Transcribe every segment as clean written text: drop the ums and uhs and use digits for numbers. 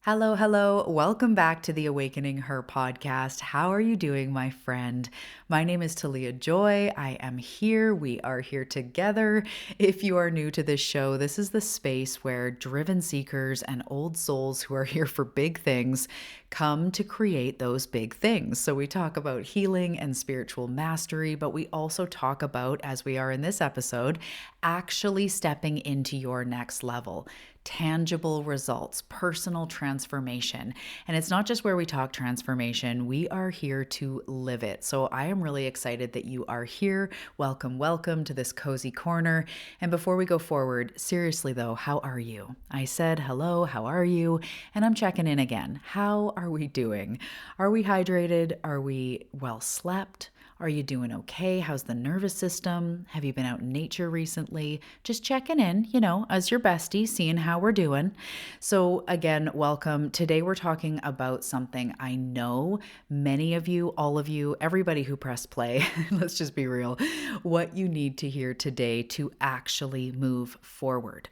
Hello, hello. Welcome back to the Awakening Her podcast. How are you doing, my friend? My name is Talia Joy. I am here. We are here together. If you are new to this show, this is the space where driven seekers and old souls who are here for big things come to create those big things. So we talk about healing and spiritual mastery, but we also talk about, as we are in this episode, actually stepping into your next level. Tangible results, personal transformation. And it's not just where we talk transformation, we are here to live it. So I am really excited that you are here. Welcome, welcome to this cozy corner. And before we go forward, seriously though, how are you? I said hello, how are you? And I'm checking in again. How are we doing? Are we hydrated? Are we well slept? Are you doing okay? How's the nervous system? Have you been out in nature recently? Just checking in, as your bestie, seeing how we're doing. So, again, welcome. Today we're talking about something I know many of you, all of you, everybody who pressed play, let's just be real, what you need to hear today to actually move forward.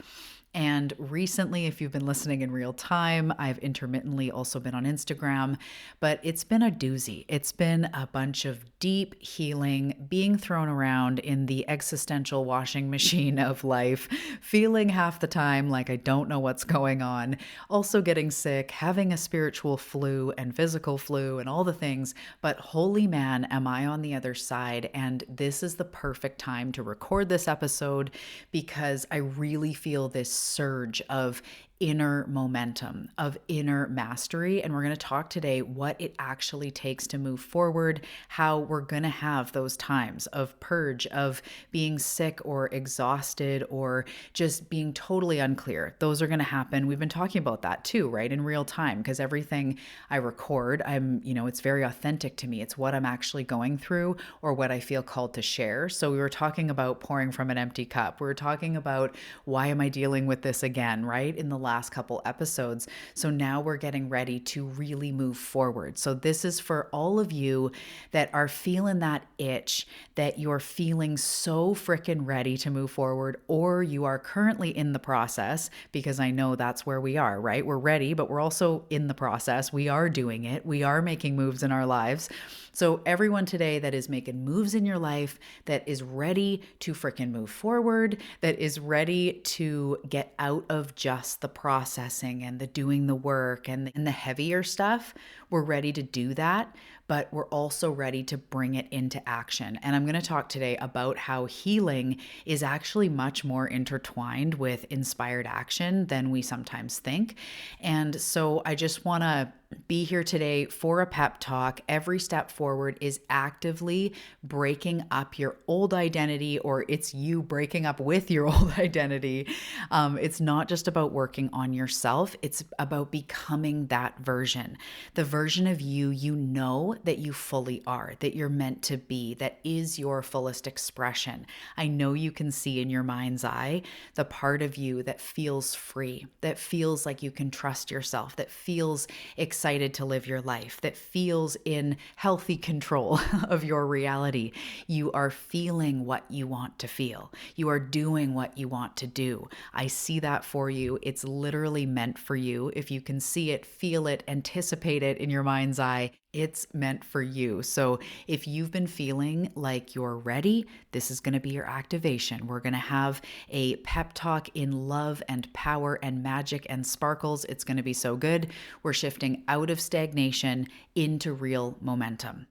And recently, if you've been listening in real time, I've intermittently also been on Instagram, but it's been a doozy. It's been a bunch of deep healing, being thrown around in the existential washing machine of life, feeling half the time like I don't know what's going on, also getting sick, having a spiritual flu and physical flu and all the things. But holy man, am I on the other side? And this is the perfect time to record this episode because I really feel this surge of inner momentum, of inner mastery. And we're going to talk today what it actually takes to move forward, how we're going to have those times of purge, of being sick or exhausted or just being totally unclear. Those are going to happen. We've been talking about that too, right? In real time, because everything I record, it's very authentic to me. It's what I'm actually going through or what I feel called to share. So we were talking about pouring from an empty cup. We were talking about why am I dealing with this again, right? In the last couple episodes. So now we're getting ready to really move forward. So this is for all of you that are feeling that itch, that you're feeling so freaking ready to move forward, or you are currently in the process, because I know that's where we are, right? We're ready, but we're also in the process. We are doing it. We are making moves in our lives. So everyone today that is making moves in your life, that is ready to freaking move forward, that is ready to get out of just the processing and the doing the work and the heavier stuff, we're ready to do that, but we're also ready to bring it into action. And I'm going to talk today about how healing is actually much more intertwined with inspired action than we sometimes think. And so I just want to be here today for a pep talk. Every step forward is actively breaking up your old identity, or it's you breaking up with your old identity. It's not just about working on yourself. It's about becoming that version, the version of you know that you fully are, that you're meant to be, that is your fullest expression. I know you can see in your mind's eye the part of you that feels free, that feels like you can trust yourself, that feels excited to live your life, that feels in healthy control of your reality. You are feeling what you want to feel. You are doing what you want to do. I see that for you. It's literally meant for you. If you can see it, feel it, anticipate it in your mind's eye, it's meant for you. So if you've been feeling like you're ready, this is going to be your activation. We're going to have a pep talk in love and power and magic and sparkles. It's going to be so good. We're shifting out of stagnation into real momentum.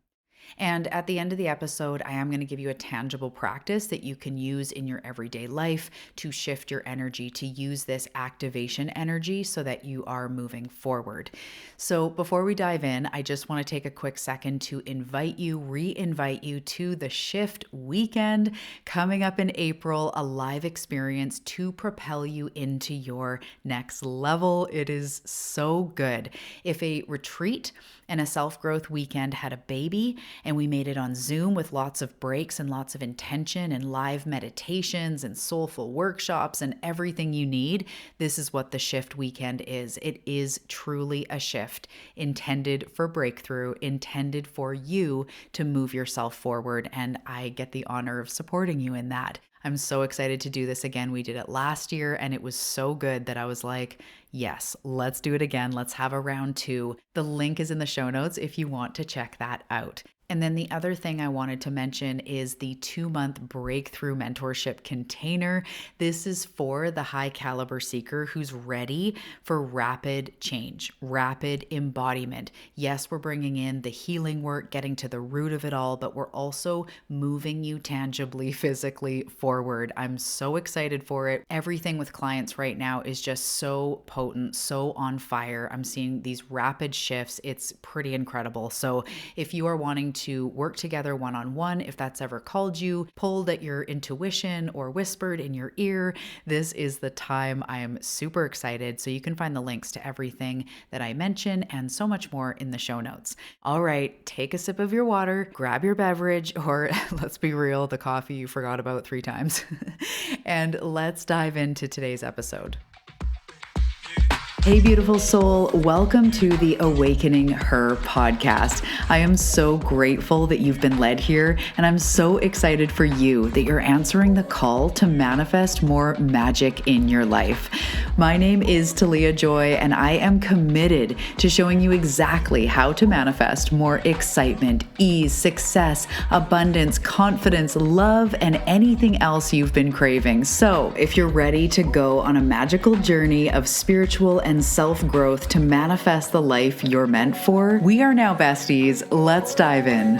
And at the end of the episode, I am going to give you a tangible practice that you can use in your everyday life to shift your energy, to use this activation energy so that you are moving forward. So before we dive in, I just want to take a quick second to re-invite you to the Shift Weekend coming up in April, a live experience to propel you into your next level. It is so good. If a retreat and a self-growth weekend had a baby and we made it on Zoom with lots of breaks and lots of intention and live meditations and soulful workshops and everything you need, this is what the Shift Weekend is. It is truly a shift intended for breakthrough, intended for you to move yourself forward, and I get the honor of supporting you in that. I'm so excited to do this again. We did it last year and it was so good that I was like, yes, let's do it again. Let's have a round two. The link is in the show notes if you want to check that out. And then the other thing I wanted to mention is the 2-month breakthrough mentorship container. This is for the high caliber seeker who's ready for rapid change, rapid embodiment. Yes, we're bringing in the healing work, getting to the root of it all, but we're also moving you tangibly, physically forward. I'm so excited for it. Everything with clients right now is just so potent, so on fire. I'm seeing these rapid shifts. It's pretty incredible. So if you are wanting to work together one-on-one, if that's ever called you, pulled at your intuition or whispered in your ear, this is the time. I am super excited. So you can find the links to everything that I mention and so much more in the show notes. All right, take a sip of your water, grab your beverage, or let's be real, the coffee you forgot about 3 times, and let's dive into today's episode. Hey, beautiful soul. Welcome to the Awakening Her podcast. I am so grateful that you've been led here, and I'm so excited for you that you're answering the call to manifest more magic in your life. My name is Talia Joy, and I am committed to showing you exactly how to manifest more excitement, ease, success, abundance, confidence, love, and anything else you've been craving. So if you're ready to go on a magical journey of spiritual and self-growth to manifest the life you're meant for, we are now besties. Let's dive in.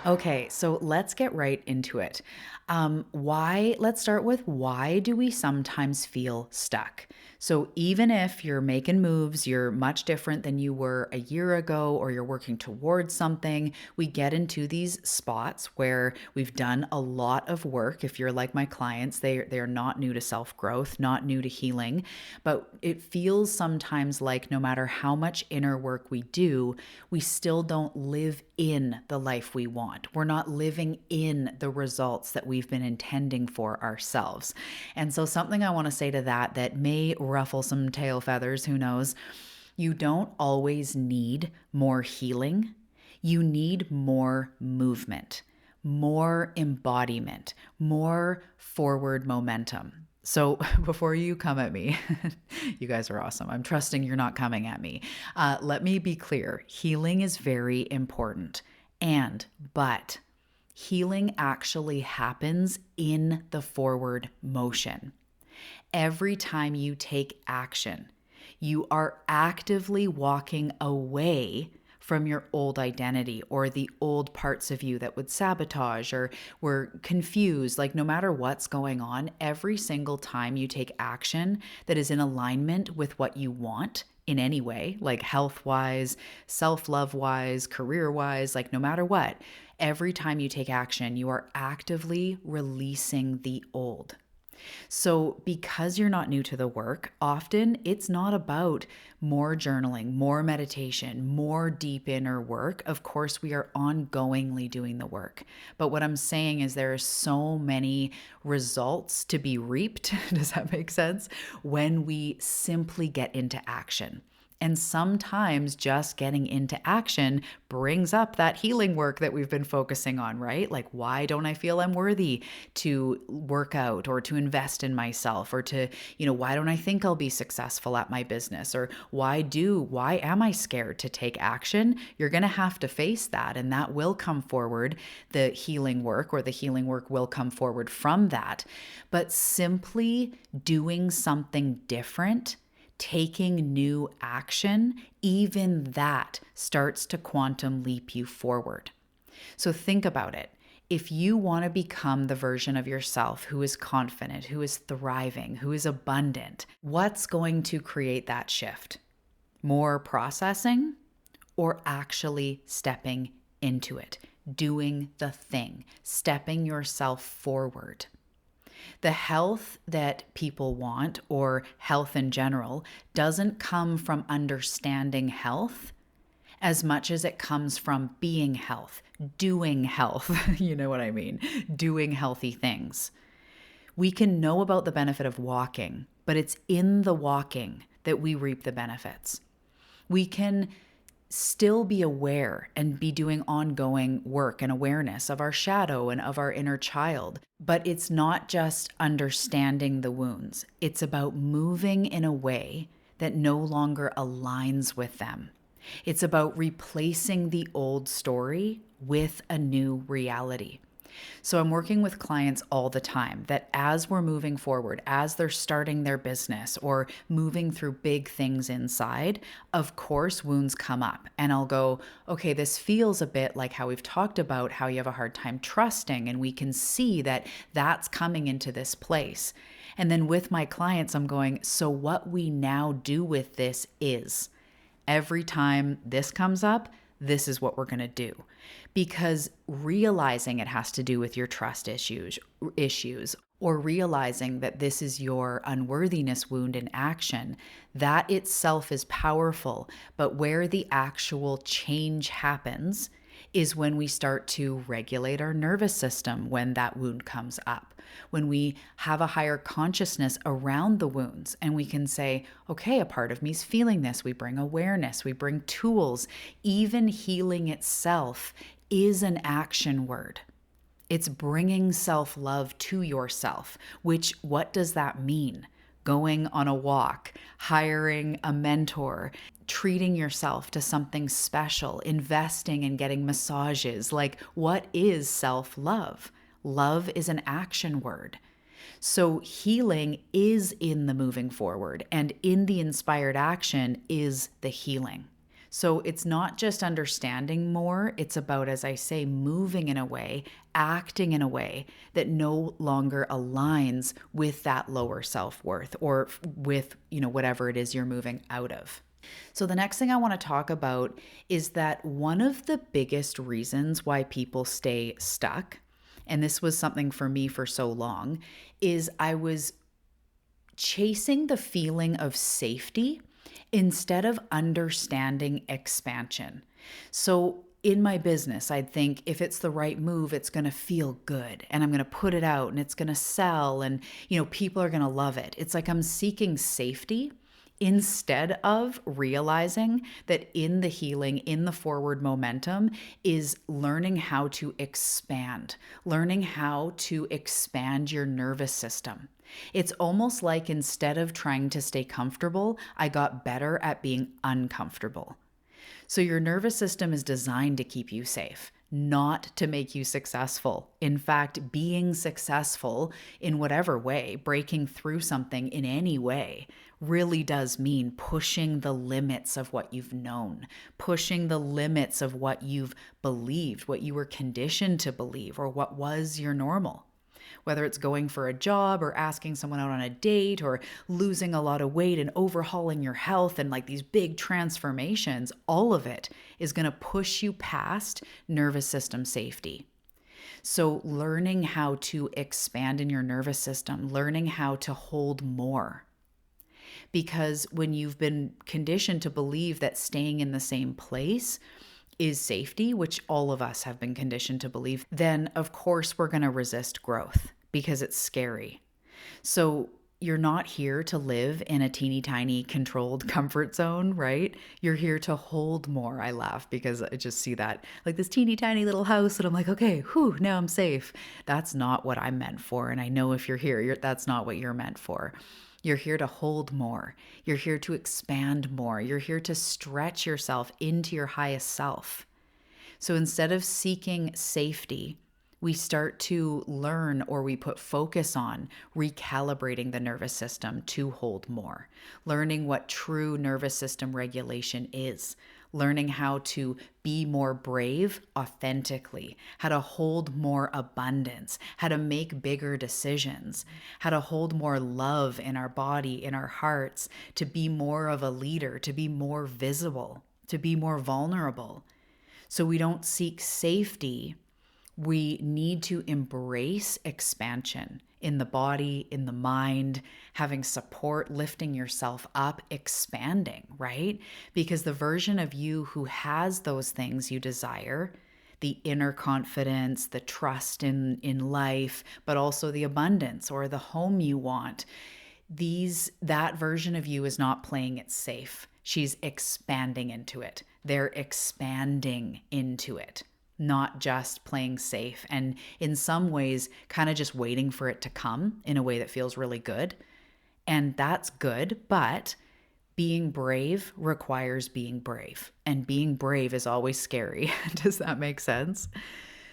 Okay, so let's get right into it. Let's start with why do we sometimes feel stuck? So even if you're making moves, you're much different than you were a year ago, or you're working towards something, we get into these spots where we've done a lot of work. If you're like my clients, they're not new to self-growth, not new to healing, but it feels sometimes like no matter how much inner work we do, we still don't live in the life we want. We're not living in the results that we've been intending for ourselves. And so something I want to say to that may ruffle some tail feathers, who knows? You don't always need more healing. You need more movement, more embodiment, more forward momentum. So before you come at me, you guys are awesome. I'm trusting you're not coming at me. Let me be clear. Healing is very important. But healing actually happens in the forward motion. Every time you take action, you are actively walking away from your old identity or the old parts of you that would sabotage or were confused. Like no matter what's going on, every single time you take action that is in alignment with what you want in any way, like health-wise, self-love-wise, career-wise, like no matter what, every time you take action, you are actively releasing the old. So because you're not new to the work, often it's not about more journaling, more meditation, more deep inner work. Of course, we are ongoingly doing the work. But what I'm saying is there are so many results to be reaped, does that make sense? When we simply get into action. And sometimes just getting into action brings up that healing work that we've been focusing on, right? Like, why don't I feel I'm worthy to work out or to invest in myself or to, why don't I think I'll be successful at my business? Or why am I scared to take action? You're going to have to face that, and that will come forward, the healing work, or the healing work will come forward from that. But simply doing something different, taking new action, even that starts to quantum leap you forward. So think about it. If you want to become the version of yourself who is confident, who is thriving, who is abundant, what's going to create that shift? More processing or actually stepping into it, doing the thing, stepping yourself forward? The health that people want, or health in general, doesn't come from understanding health as much as it comes from being health, doing health. You know what I mean? Doing healthy things. We can know about the benefit of walking, but it's in the walking that we reap the benefits. We can still be aware and be doing ongoing work and awareness of our shadow and of our inner child. But it's not just understanding the wounds, it's about moving in a way that no longer aligns with them. It's about replacing the old story with a new reality. So I'm working with clients all the time that as we're moving forward, as they're starting their business or moving through big things inside, of course, wounds come up. And I'll go, okay, this feels a bit like how we've talked about how you have a hard time trusting. And we can see that that's coming into this place. And then with my clients, I'm going, so what we now do with this is every time this comes up, this is what we're going to do. Because realizing it has to do with your trust issues, or realizing that this is your unworthiness wound in action, that itself is powerful. But where the actual change happens is when we start to regulate our nervous system when that wound comes up. When we have a higher consciousness around the wounds and we can say, okay, a part of me is feeling this. We bring awareness, we bring tools. Even healing itself is an action word. It's bringing self-love to yourself, which, what does that mean? Going on a walk, hiring a mentor, treating yourself to something special, investing in getting massages. Like, what is self-love? Love is an action word. So healing is in the moving forward, and in the inspired action is the healing. So it's not just understanding more, it's about, as I say, moving in a way, acting in a way that no longer aligns with that lower self-worth or with, whatever it is you're moving out of. So the next thing I want to talk about is that one of the biggest reasons why people stay stuck, and this was something for me for so long, is I was chasing the feeling of safety instead of understanding expansion. So in my business, I'd think if it's the right move, it's going to feel good and I'm going to put it out and it's going to sell and, people are going to love it. It's like I'm seeking safety instead of realizing that in the healing, in the forward momentum is learning how to expand your nervous system. It's almost like instead of trying to stay comfortable, I got better at being uncomfortable. So your nervous system is designed to keep you safe, not to make you successful. In fact, being successful in whatever way, breaking through something in any way, really does mean pushing the limits of what you've known, pushing the limits of what you've believed, what you were conditioned to believe, or what was your normal. Whether it's going for a job or asking someone out on a date or losing a lot of weight and overhauling your health and like these big transformations, all of it is going to push you past nervous system safety. So learning how to expand in your nervous system, learning how to hold more. Because when you've been conditioned to believe that staying in the same place is safety, which all of us have been conditioned to believe, then of course we're going to resist growth because it's scary. So you're not here to live in a teeny tiny controlled comfort zone, right? You're here to hold more. I laugh because I just see that like this teeny tiny little house and I'm like, okay, now I'm safe. That's not what I'm meant for. And I know if you're here, that's not what you're meant for. You're here to hold more. You're here to expand more. You're here to stretch yourself into your highest self. So instead of seeking safety, we start to learn, or we put focus on recalibrating the nervous system to hold more, learning what true nervous system regulation is, learning how to be more brave authentically, how to hold more abundance, how to make bigger decisions, how to hold more love in our body, in our hearts, to be more of a leader, to be more visible, to be more vulnerable. So we don't seek safety. We need to embrace expansion in the body, in the mind, having support, lifting yourself up, expanding, right? Because the version of you who has those things you desire, the inner confidence, the trust in life, but also the abundance or the home you want, That version of you is not playing it safe. She's expanding into it. They're expanding into it, not just playing safe. And in some ways, kind of just waiting for it to come in a way that feels really good. And that's good, but being brave requires being brave. And being brave is always scary. Does that make sense?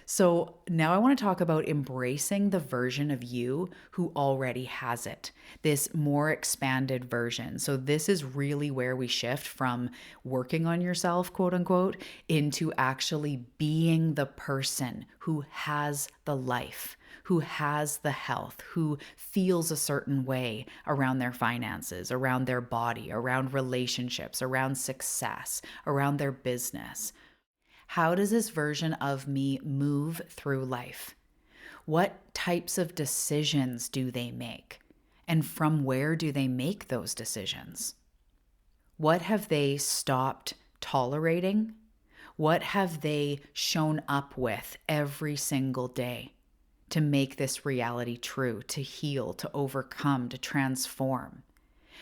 So now I want to talk about embracing the version of you who already has it, this more expanded version. So this is really where we shift from working on yourself, quote unquote, into actually being the person who has the life, who has the health, who feels a certain way around their finances, around their body, around relationships, around success, around their business. How does this version of me move through life? What types of decisions do they make? And from where do they make those decisions? What have they stopped tolerating? What have they shown up with every single day to make this reality true, to heal, to overcome, to transform?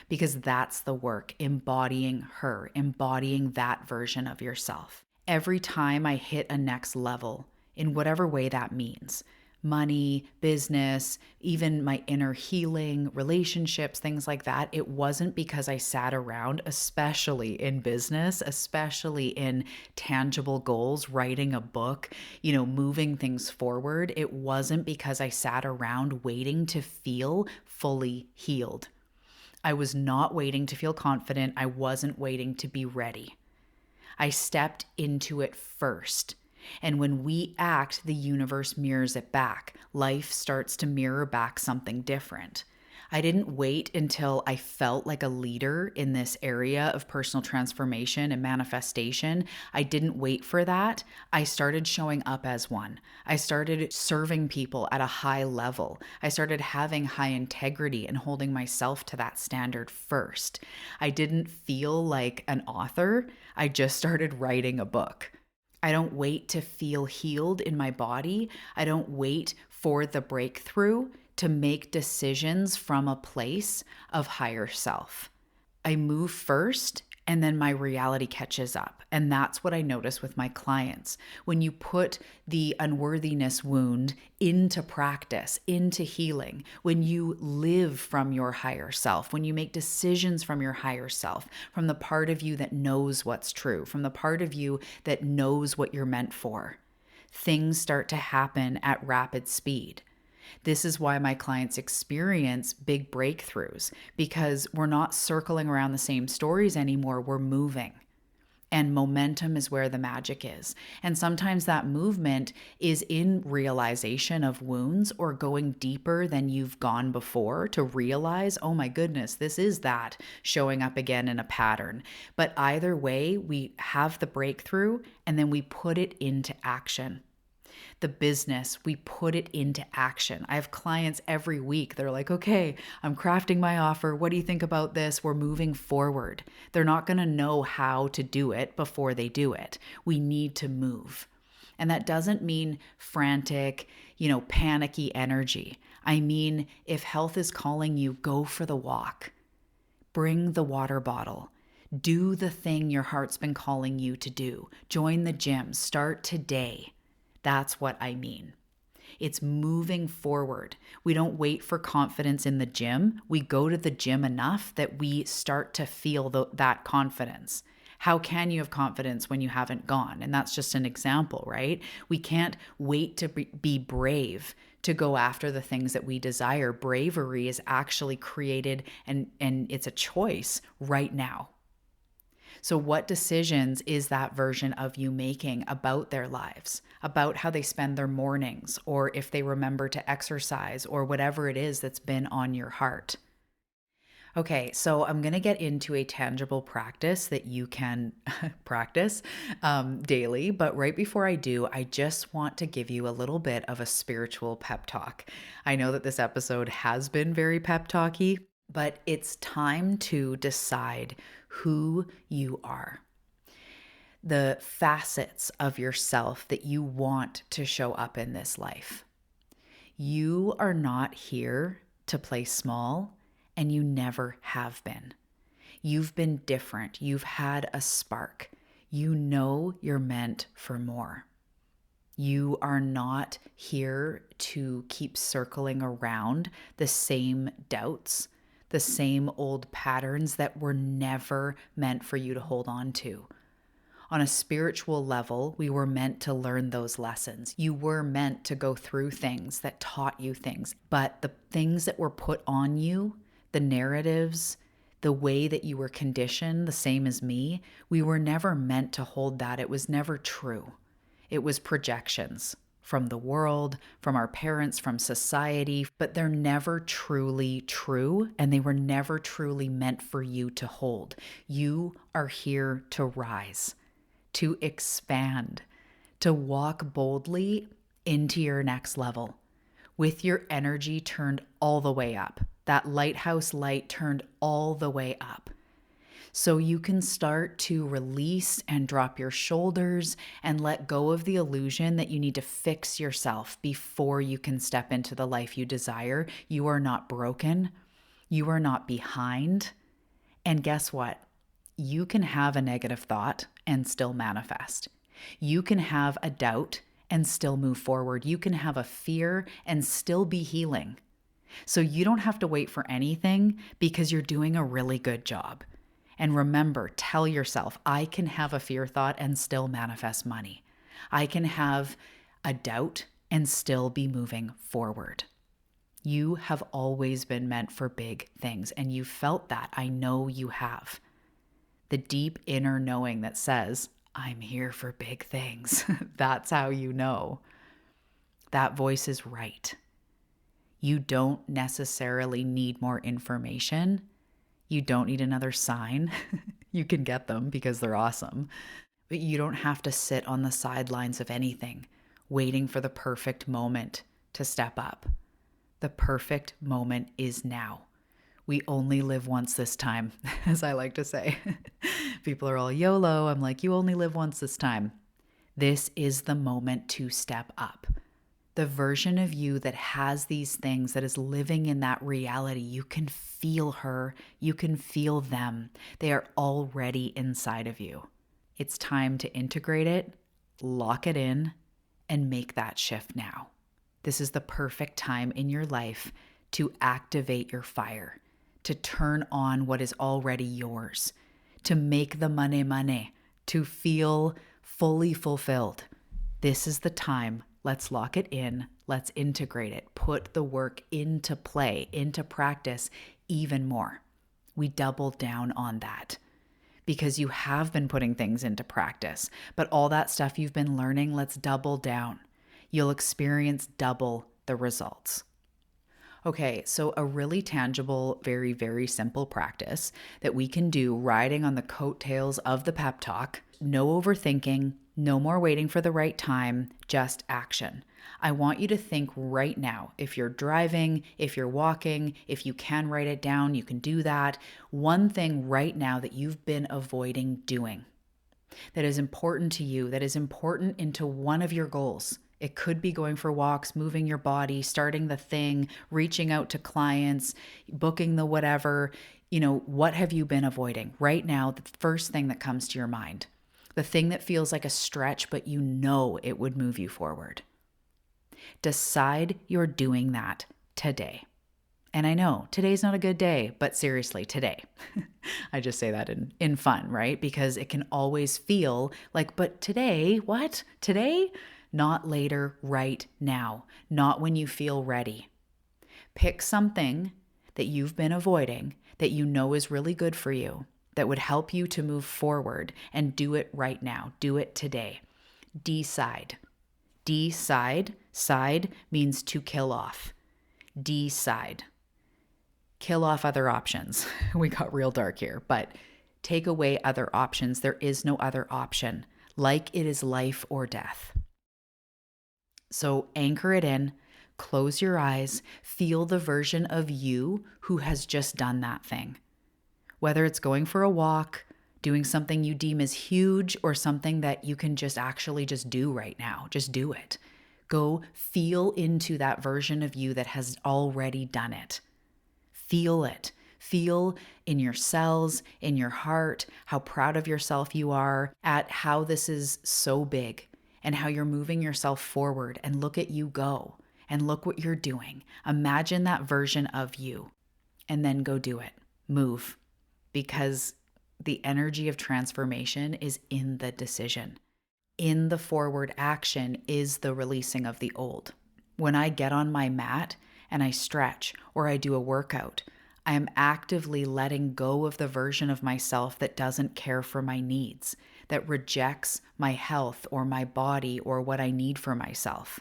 Because that's the work, embodying her, embodying that version of yourself. Every time I hit a next level, in whatever way that means, money, business, even my inner healing, relationships, things like that, it wasn't because I sat around, especially in business, especially in tangible goals, writing a book, moving things forward. It wasn't because I sat around waiting to feel fully healed. I was not waiting to feel confident. I wasn't waiting to be ready. I stepped into it first. And when we act, the universe mirrors it back. Life starts to mirror back something different. I didn't wait until I felt like a leader in this area of personal transformation and manifestation. I didn't wait for that. I started showing up as one. I started serving people at a high level. I started having high integrity and holding myself to that standard first. I didn't feel like an author. I just started writing a book. I don't wait to feel healed in my body. I don't wait for the breakthrough to make decisions from a place of higher self. I move first and then my reality catches up. And that's what I notice with my clients. When you put the unworthiness wound into practice, into healing, when you live from your higher self, when you make decisions from your higher self, from the part of you that knows what's true, from the part of you that knows what you're meant for, things start to happen at rapid speed. This is why my clients experience big breakthroughs, because we're not circling around the same stories anymore. We're moving. And momentum is where the magic is. And sometimes that movement is in realization of wounds or going deeper than you've gone before to realize, oh my goodness, this is that showing up again in a pattern. But either way, we have the breakthrough and then we put it into action. The business, we put it into action. I have clients every week. They're like, okay, I'm crafting my offer. What do you think about this? We're moving forward. They're not going to know how to do it before they do it. We need to move. And that doesn't mean frantic, panicky energy. I mean, if health is calling you, go for the walk. Bring the water bottle. Do the thing your heart's been calling you to do. Join the gym. Start today. That's what I mean. It's moving forward. We don't wait for confidence in the gym. We go to the gym enough that we start to feel that confidence. How can you have confidence when you haven't gone? And that's just an example, right? We can't wait to be brave to go after the things that we desire. Bravery is actually created and it's a choice right now. So what decisions is that version of you making about their lives, about how they spend their mornings, or if they remember to exercise, or whatever it is that's been on your heart? Okay, so I'm going to get into a tangible practice that you can practice daily. But right before I do, I just want to give you a little bit of a spiritual pep talk. I know that this episode has been very pep talky, but it's time to decide who you are. The facets of yourself that you want to show up in this life. You are not here to play small, and you never have been. You've been different. You've had a spark. You know you're meant for more. You are not here to keep circling around the same doubts, the same old patterns that were never meant for you to hold on to. On a spiritual level, we were meant to learn those lessons. You were meant to go through things that taught you things, but the things that were put on you, the narratives, the way that you were conditioned, the same as me, we were never meant to hold that. It was never true. It was projections from the world, from our parents, from society, but they're never truly true, and they were never truly meant for you to hold. You are here to rise, to expand, to walk boldly into your next level with your energy turned all the way up, that lighthouse light turned all the way up. So you can start to release and drop your shoulders and let go of the illusion that you need to fix yourself before you can step into the life you desire. You are not broken. You are not behind. And guess what? You can have a negative thought and still manifest. You can have a doubt and still move forward. You can have a fear and still be healing. So you don't have to wait for anything because you're doing a really good job. And remember, tell yourself, I can have a fear thought and still manifest money. I can have a doubt and still be moving forward. You have always been meant for big things, and you felt that. I know you have. The deep inner knowing that says, I'm here for big things. That's how you know. That voice is right. You don't necessarily need more information. You don't need another sign. You can get them because they're awesome. But you don't have to sit on the sidelines of anything, waiting for the perfect moment to step up. The perfect moment is now. We only live once this time, as I like to say. People are all YOLO. I'm like, you only live once this time. This is the moment to step up. The version of you that has these things, that is living in that reality, you can feel her, you can feel them. They are already inside of you. It's time to integrate it, lock it in, and make that shift now. This is the perfect time in your life to activate your fire, to turn on what is already yours, to make the money, to feel fully fulfilled. This is the time. Let's lock it in. Let's integrate it. Put the work into play, into practice even more. We double down on that because you have been putting things into practice, but all that stuff you've been learning, let's double down. You'll experience double the results. Okay, so a really tangible, very, very simple practice that we can do riding on the coattails of the pep talk. No overthinking, no more waiting for the right time, just action. I want you to think right now, if you're driving, if you're walking, if you can write it down, you can do that. One thing right now that you've been avoiding doing that is important to you, that is important into one of your goals. It could be going for walks, moving your body, starting the thing, reaching out to clients, booking the whatever. What have you been avoiding? Right now, the first thing that comes to your mind, the thing that feels like a stretch, but you know it would move you forward. Decide you're doing that today. And I know today's not a good day, but seriously, today. I just say that in fun, right? Because it can always feel like, but today, what? Today? Not later, right now. Not when you feel ready. Pick something that you've been avoiding that you know is really good for you, that would help you to move forward, and do it right now. Do it today. Decide. Decide. Side means to kill off. Decide. Kill off other options. We got real dark here, but take away other options. There is no other option. Like it is life or death. So anchor it in, close your eyes, feel the version of you who has just done that thing. Whether it's going for a walk, doing something you deem as huge, or something that you can just actually just do right now, just do it. Go feel into that version of you that has already done it. Feel it. Feel in your cells, in your heart, how proud of yourself you are at how this is so big and how you're moving yourself forward, and look at you go and look what you're doing. Imagine that version of you and then go do it. Move, because the energy of transformation is in the decision. In the forward action is the releasing of the old. When I get on my mat and I stretch or I do a workout, I am actively letting go of the version of myself that doesn't care for my needs, that rejects my health or my body or what I need for myself.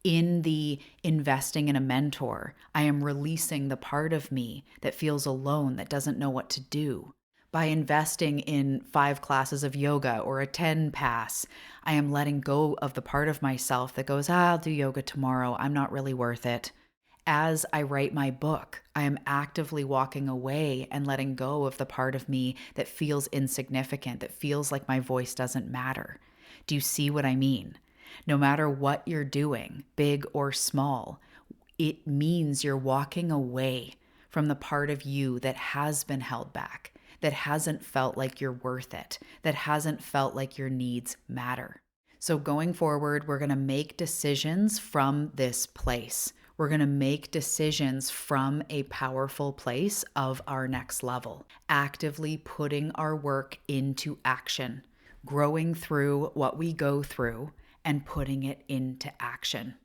In the investing in a mentor, I am releasing the part of me that feels alone, that doesn't know what to do. By investing in 5 classes of yoga or a 10 pass, I am letting go of the part of myself that goes, I'll do yoga tomorrow, I'm not really worth it. As I write my book, I am actively walking away and letting go of the part of me that feels insignificant, that feels like my voice doesn't matter. Do you see what I mean? No matter what you're doing, big or small, it means you're walking away from the part of you that has been held back, that hasn't felt like you're worth it, that hasn't felt like your needs matter. So going forward, we're going to make decisions from this place. We're going to make decisions from a powerful place of our next level, actively putting our work into action, growing through what we go through and putting it into action.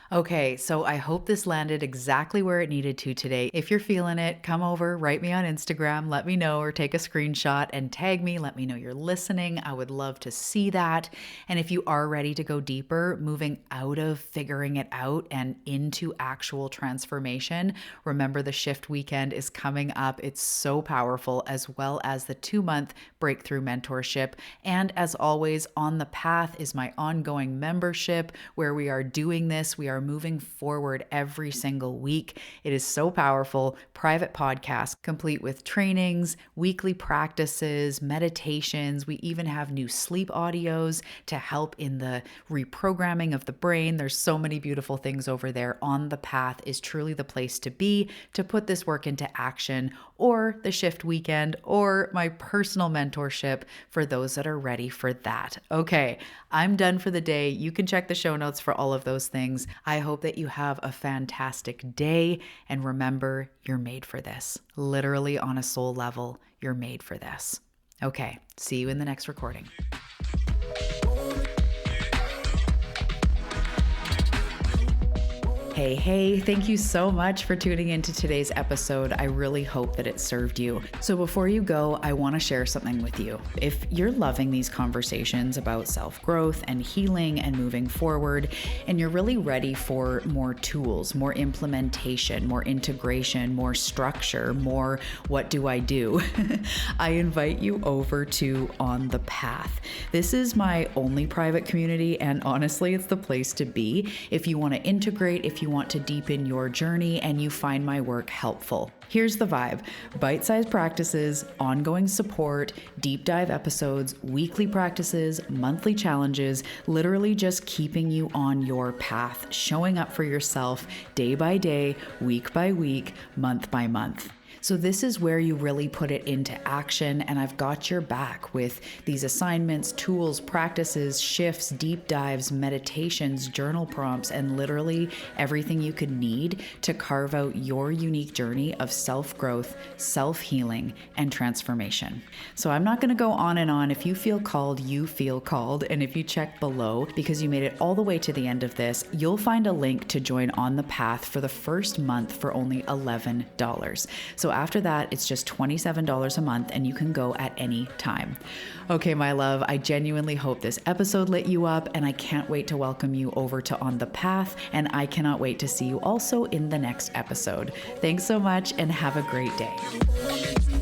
Okay, so I hope this landed exactly where it needed to today. If you're feeling it, come over, write me on Instagram, let me know, or take a screenshot and tag me. Let me know you're listening. I would love to see that. And if you are ready to go deeper, moving out of figuring it out and into actual transformation, remember the shift weekend is coming up. It's so powerful, as well as the 2-month breakthrough mentorship. And as always, On the Path is my ongoing membership where we are doing this. We are moving forward every single week. It is so powerful. Private podcast complete with trainings, weekly practices, meditations. We even have new sleep audios to help in the reprogramming of the brain. There's so many beautiful things over there. On the Path is truly the place to be to put this work into action, or the shift weekend, or my personal mentorship for those that are ready for that. Okay, I'm done for the day. You can check the show notes for all of those things. I hope that you have a fantastic day, and remember, you're made for this. Literally, on a soul level, you're made for this. Okay, see you in the next recording. Hey, thank you so much for tuning into today's episode. I really hope that it served you. So before you go, I want to share something with you. If you're loving these conversations about self-growth and healing and moving forward, and you're really ready for more tools, more implementation, more integration, more structure, more what do I do? I invite you over to On the Path. This is my only private community, and honestly, it's the place to be if you want to integrate, if you want to deepen your journey and you find my work helpful. Here's the vibe: bite-sized practices, ongoing support, deep dive episodes, weekly practices, monthly challenges, literally just keeping you on your path, showing up for yourself day by day, week by week, month by month. So this is where you really put it into action, and I've got your back with these assignments, tools, practices, shifts, deep dives, meditations, journal prompts, and literally everything you could need to carve out your unique journey of self-growth, self-healing, and transformation. So I'm not going to go on and on. If you feel called, you feel called. And if you check below, because you made it all the way to the end of this, you'll find a link to join On the Path for the first month for only $11. So after that, it's just $27 a month, and you can go at any time. Okay, my love, I genuinely hope this episode lit you up, and I can't wait to welcome you over to On the Path, and I cannot wait to see you also in the next episode. Thanks so much, and have a great day.